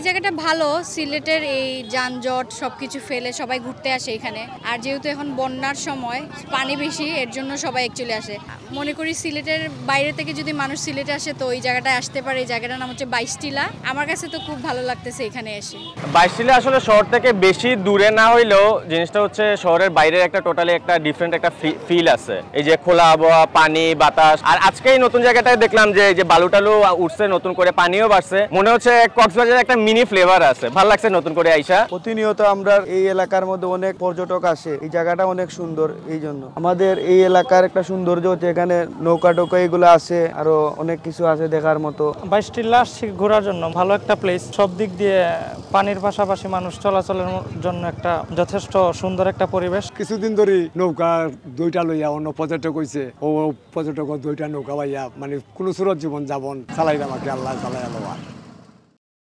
এই জায়গাটা ভালো, সিলেটের এই যানজট সবকিছু ফেলে সবাই ঘুরতে আসে এখানে। আর যেহেতু এখন বন্যার সময় পানি বেশি, এর জন্য সবাই অ্যাকচুয়ালি আসে। মনে করি সিলেটের বাইরে থেকে যদি মানুষ সিলেটে আসে তো এই জায়গাটায় আসতে পারে। এই জায়গাটার নাম হচ্ছে 22 টিলা। আমার কাছে তো খুব ভালো লাগতেছে এখানে এসে। 22 টিলা আসলে শহর থেকে বেশি দূরে না হইলেও জিনিসটা হচ্ছে শহরের বাইরের একটা টোটালি একটা ডিফারেন্ট একটা ফিল আছে। এই যে খোলা আবহাওয়া, পানি, বাতাস। আর আজকেই নতুন জায়গাটায় দেখলাম যে বালু টালু উঠছে, নতুন করে পানিও বাড়ছে। মনে হচ্ছে কক্সবাজারের একটা মিনি ফ্লেভার আছে। ভালো লাগছে নতুন করে আইসা। প্রতিনিয়ত আমরা এই এলাকার মধ্যে অনেক পর্যটক আসে, এই জায়গাটা অনেক সুন্দর। এই জন্য আমাদের এই এলাকার একটা সৌন্দর্য হচ্ছে এখানে নৌকা টোকা এগুলো আছে, আরো অনেক কিছু আছে দেখার মতো। 22 টিলা আসছি ঘোরার জন্য, ভালো একটা প্লেস। সব দিক দিয়ে পানির পাশাপাশি মানুষ চলাচলের জন্য একটা যথেষ্ট সুন্দর একটা পরিবেশ। কিছুদিন ধরে নৌকা দুইটা লইয়া অন্য পর্যটক হয়েছে, ও পর্যটক দুইটা নৌকা পাইয়া মানে কোনো সুরত জীবন যাবন চালাই আমাকে আল্লাহ চালাই আল্লাহ।